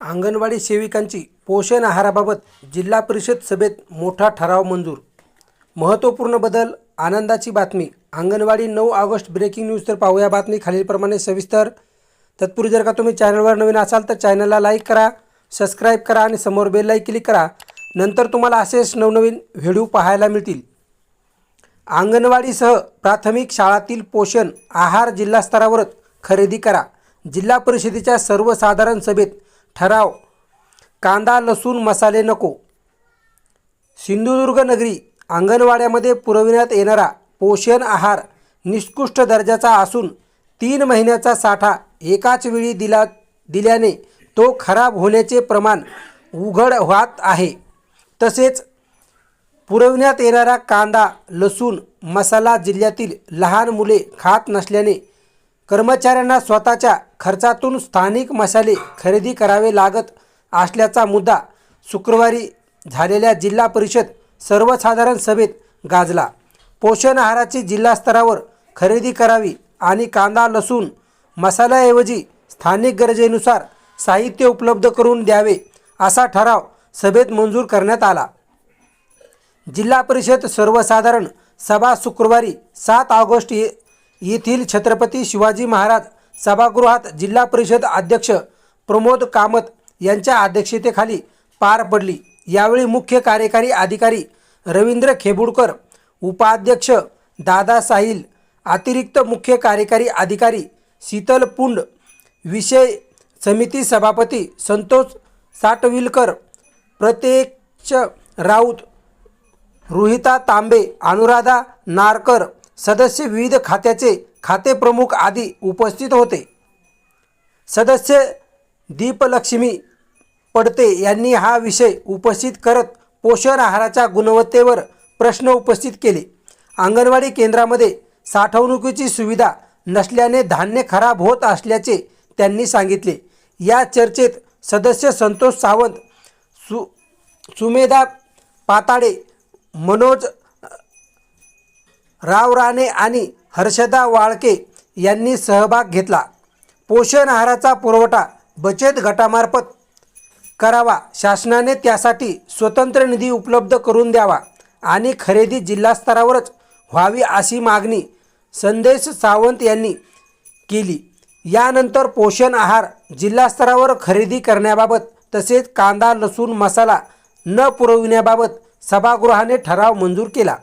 अंगणवाडी सेविकांची पोषण आहाराबाबत जिल्हा परिषद सभेत मोठा ठराव मंजूर। महत्त्वपूर्ण बदल, आनंदाची बातमी। Anganwadi 9 August breaking news. तर पाहूया बातमी खालीलप्रमाणे सविस्तर। तत्पूर्वी जर का तुम्ही चॅनलवर नवीन असाल तर चॅनलला लाईक करा, सबस्क्राईब करा आणि समोर बेल आयकॉन क्लिक करा। नंतर तुम्हाला असेच नवनवीन व्हिडिओ पाहायला मिळतील। अंगणवाडीसह प्राथमिक शाळांतील पोषण आहार जिल्हा स्तरावर खरेदी करा। जिल्हा परिषदेच्या सर्वसाधारण सभेत ठराव। कांदा लसूण मसाले नको। सिंधुदुर्ग नगरी अंगणवाड्यामध्ये पुरविण्यात येणारा पोषण आहार निकृष्ट दर्जाचा असून 3 महिन्याचा साठा एकाच वेळी दिल्याने तो खराब होण्याचे प्रमाण उघड होत आहे। तसेच पुरविण्यात येणारा कांदा लसूण मसाला जिल्ह्यातील लहान मुले खात नसल्याने कर्मचाऱ्यांना स्वतःच्या खर्चातून स्थानिक मसाले खरेदी करावे लागत असल्याचा मुद्दा शुक्रवारी झालेल्या जिल्हा परिषद सर्वसाधारण सभेत गाजला। पोषण आहाराची जिल्हा स्तरावर खरेदी करावी आणि कांदा लसूण मसाल्याऐवजी स्थानिक गरजेनुसार साहित्य उपलब्ध करून द्यावे असा ठराव सभेत मंजूर करण्यात आला। जिल्हा परिषद सर्वसाधारण सभा शुक्रवारी 7 ऑगस्ट येथील छत्रपती शिवाजी महाराज सभागृहात जिल्हा परिषद अध्यक्ष प्रमोद कामत यांच्या अध्यक्षतेखाली पार पडली। यावेळी मुख्य कार्यकारी अधिकारी रवींद्र खेबुडकर, उपाध्यक्ष दादा साहिल, अतिरिक्त मुख्य कार्यकारी अधिकारी शीतल पुंड, विषय समिती सभापती संतोष साटविलकर, प्रत्यक्ष राऊत, रोहिता तांबे, अनुराधा नारकर, सदस्य विविध खात्याचे खाते प्रमुख आदी उपस्थित होते। सदस्य दीपलक्ष्मी पडते यांनी हा विषय उपस्थित करत पोषण आहाराच्या गुणवत्तेवर प्रश्न उपस्थित केले। अंगणवाडी केंद्रामध्ये साठवणुकीची सुविधा नसल्याने धान्य खराब होत असल्याचे त्यांनी सांगितले। या चर्चेत सदस्य संतोष सावंत, सुमेधा पाताडे, मनोज रावराणे आणि हर्षदा वाळके यांनी सहभाग घेतला। पोषण आहाराचा पुरवठा बचत गटामार्फत करावा, शासनाने त्यासाठी स्वतंत्र निधी उपलब्ध करून द्यावा आणि खरेदी जिल्हा स्तरावरच व्हावी अशी मागणी संदेश सावंत यांनी केली। यानंतर पोषण आहार जिल्हा स्तरावर खरेदी करण्याबाबत तसेच कांदा लसूण मसाला न पुरविण्याबाबत सभागृहाने ठराव मंजूर केला।